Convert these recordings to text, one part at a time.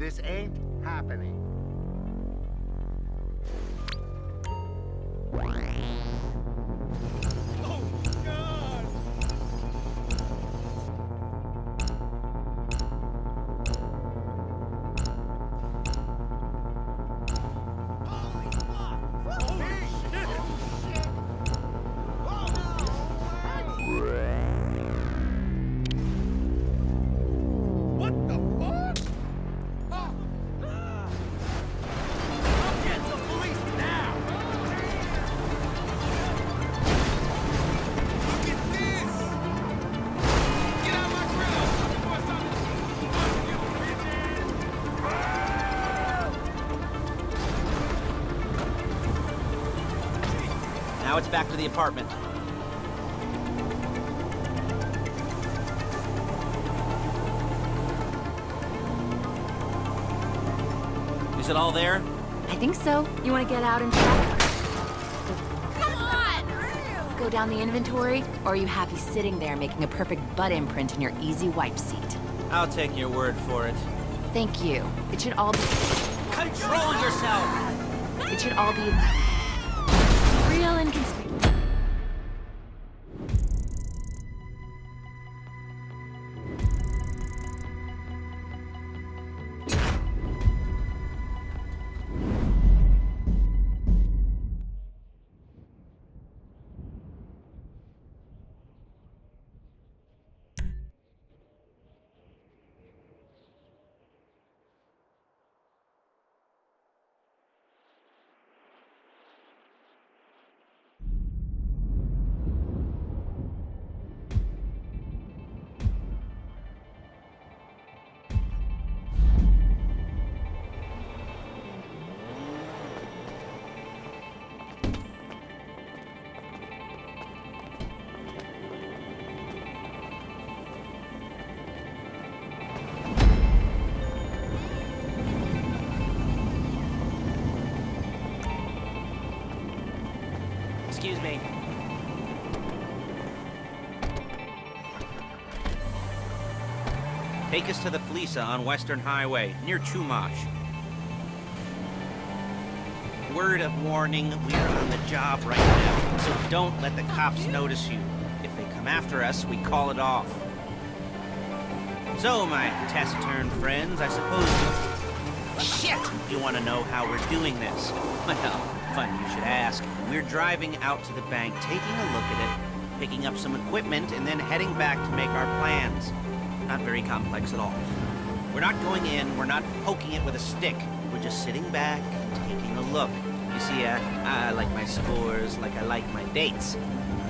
This ain't happening. Now it's back to the apartment. Is it all there? I think so. You want to get out and check? Come on! Go down the inventory, or are you happy sitting there making a perfect butt imprint in your easy wipe seat? I'll take your word for it. Thank you. It should all be... Control yourself! It should all be... real and conspicuous. Excuse me. Take us to the Felisa on Western Highway, near Chumash. Word of warning, we're on the job right now, so don't let the cops notice you. If they come after us, we call it off. So, my taciturn friends, I suppose Shit! You want to know how we're doing this? Well, funny you should ask. We're driving out to the bank, taking a look at it, picking up some equipment, and then heading back to make our plans. Not very complex at all. We're not going in, we're not poking it with a stick. We're just sitting back, taking a look. You see, I like my scores like I like my dates.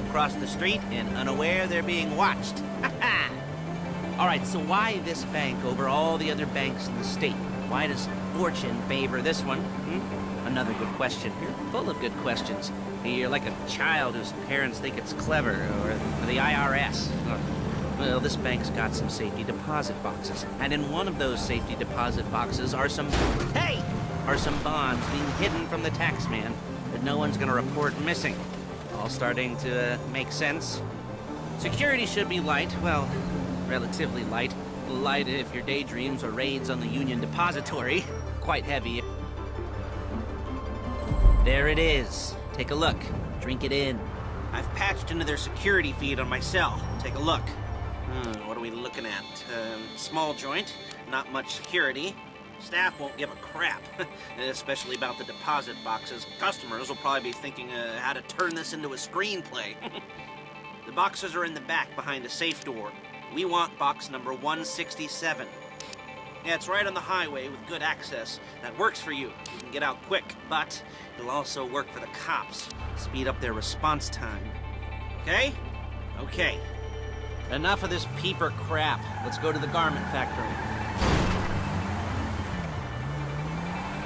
Across the street and unaware they're being watched. Ha-ha! All right, so why this bank over all the other banks in the state? Why does fortune favor this one? Another good question. You're full of good questions. You're like a child whose parents think it's clever, or the IRS. Well, this bank's got some safety deposit boxes, and in one of those safety deposit boxes are some bonds being hidden from the tax man that no one's gonna report missing. All starting to make sense. Security should be light, well, relatively light. Light if your daydreams or raids on the Union Depository. Quite heavy. There it is. Take a look. Drink it in. I've patched into their security feed on my cell. Take a look. What are we looking at? Small joint, not much security. Staff won't give a crap, especially about the deposit boxes. Customers will probably be thinking how to turn this into a screenplay. The boxes are in the back behind a safe door. We want box number 167. Yeah, it's right on the highway with good access. That works for you. You can get out quick, but it'll also work for the cops. Speed up their response time. Okay? Okay. Enough of this peeper crap. Let's go to the garment factory.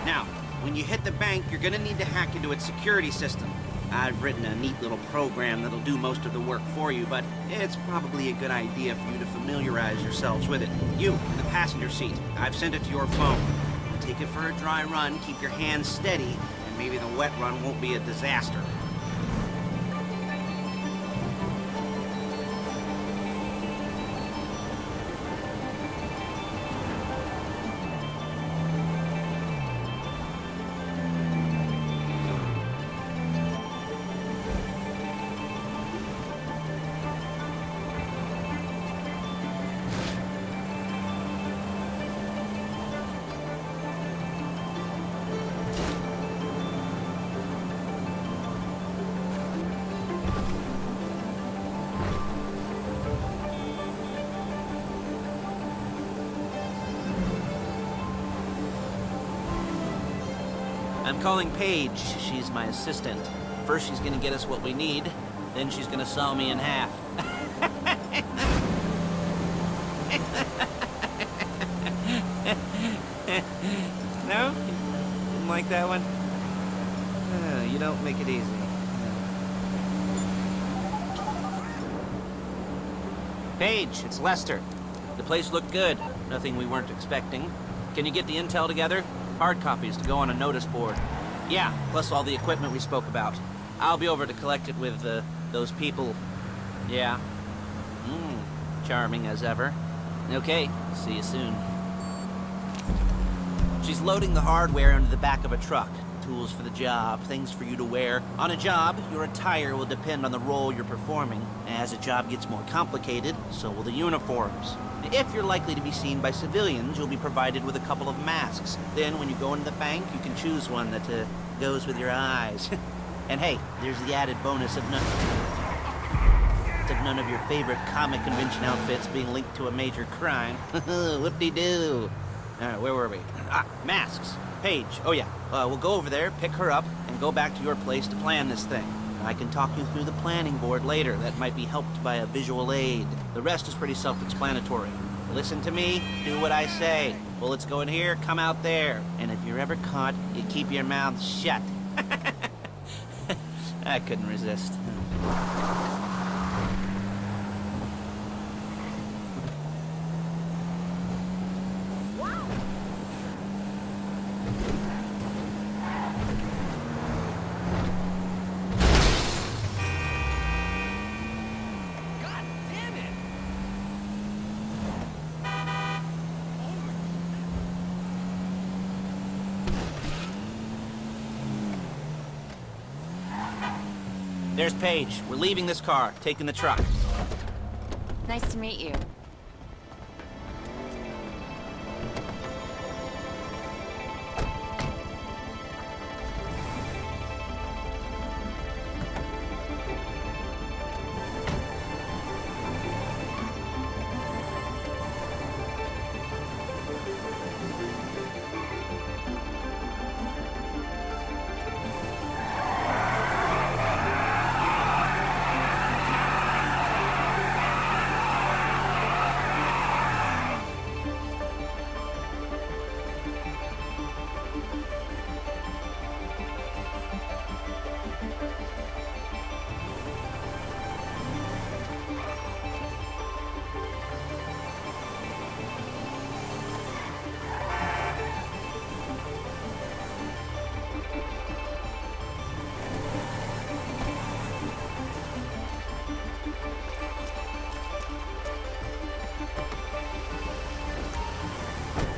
Now, when you hit the bank, you're gonna need to hack into its security system. I've written a neat little program that'll do most of the work for you, but it's probably a good idea for you to familiarize yourselves with it. You, in the passenger seat, I've sent it to your phone. Take it for a dry run, keep your hands steady, and maybe the wet run won't be a disaster. I'm calling Paige. She's my assistant. First she's gonna get us what we need, then she's gonna saw me in half. No? Didn't like that one? You don't make it easy. Paige, it's Lester. The place looked good. Nothing we weren't expecting. Can you get the intel together? Hard copies to go on a notice board. Yeah, plus all the equipment we spoke about. I'll be over to collect it with, those people. Yeah. Charming as ever. Okay, see you soon. She's loading the hardware into the back of a truck. Tools for the job, things for you to wear. On a job, your attire will depend on the role you're performing. As the job gets more complicated, so will the uniforms. If you're likely to be seen by civilians, you'll be provided with a couple of masks. Then when you go into the bank, you can choose one that goes with your eyes. And hey, there's the added bonus of none of your favorite comic convention outfits being linked to a major crime. Whoop-de-doo. Alright, where were we? Masks. Paige. Oh yeah, we'll go over there, pick her up, and go back to your place to plan this thing. I can talk you through the planning board later. That might be helped by a visual aid. The rest is pretty self-explanatory. Listen to me, do what I say. Bullets go in here, come out there. And if you're ever caught, you keep your mouth shut. I couldn't resist. There's Paige. We're leaving this car, taking the truck. Nice to meet you.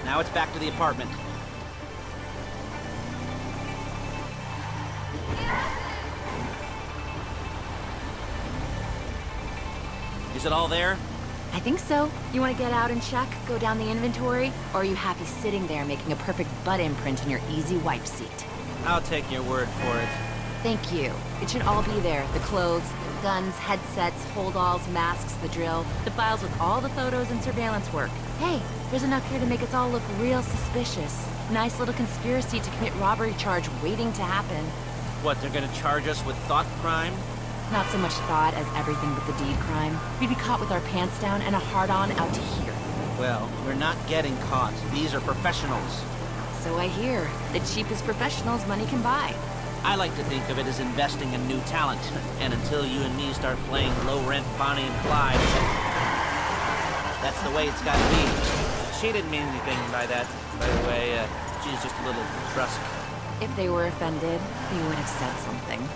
Now it's back to the apartment. Is it all there? I think so. You want to get out and check? Go down the inventory? Or are you happy sitting there making a perfect butt imprint in your easy wipe seat? I'll take your word for it. Thank you. It should all be there. The clothes, guns, headsets, holdalls, masks, the drill, the files with all the photos and surveillance work. Hey, there's enough here to make us all look real suspicious. Nice little conspiracy to commit robbery charge waiting to happen. What, they're gonna charge us with thought crime? Not so much thought as everything but the deed crime. We'd be caught with our pants down and a hard-on out to here. Well, we're not getting caught. These are professionals. So I hear. The cheapest professionals money can buy. I like to think of it as investing in new talent. And until you and me start playing low-rent Bonnie and Clyde, that's the way it's gotta be. She didn't mean anything by that, by the way. She's just a little brusque. If they were offended, they would have said something.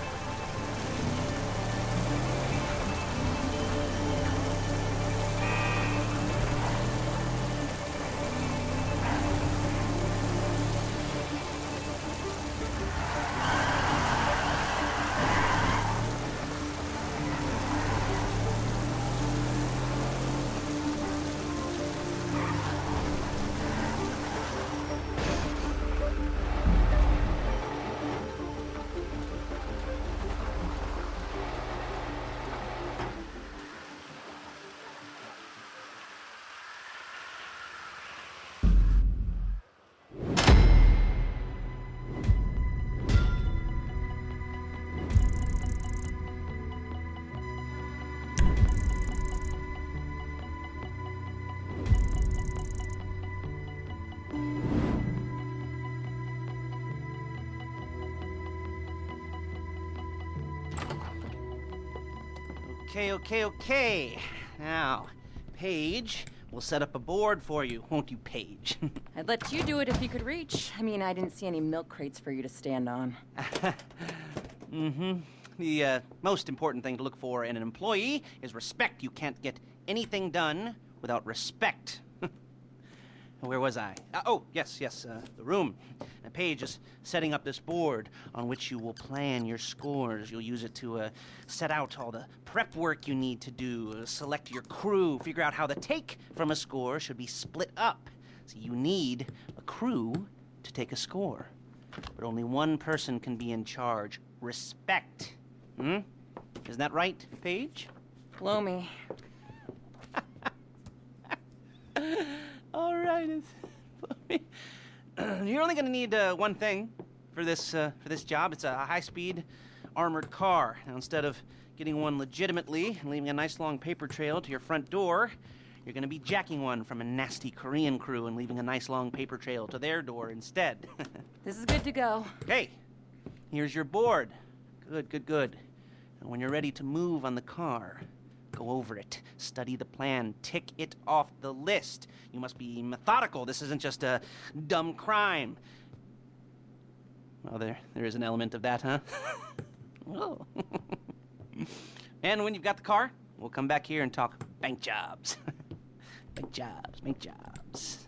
Okay. Now, Paige, we'll set up a board for you, won't you, Paige? I'd let you do it if you could reach. I mean, I didn't see any milk crates for you to stand on. The most important thing to look for in an employee is respect. You can't get anything done without respect. Where was I? Yes, the room. Paige is setting up this board on which you will plan your scores. You'll use it to set out all the prep work you need to do, select your crew, figure out how the take from a score should be split up. So you need a crew to take a score. But only one person can be in charge. Respect. Isn't that right, Paige? Blow me. All right. You're only going to need one thing for this job. It's a high-speed armored car. Now, instead of getting one legitimately and leaving a nice long paper trail to your front door, you're going to be jacking one from a nasty Korean crew and leaving a nice long paper trail to their door instead. This is good to go. Okay, here's your board. Good. And when you're ready to move on the car, go over it, study the plan, tick it off the list. You must be methodical. This isn't just a dumb crime. Well, there is an element of that, huh? Oh. And when you've got the car, we'll come back here and talk bank jobs. Bank jobs.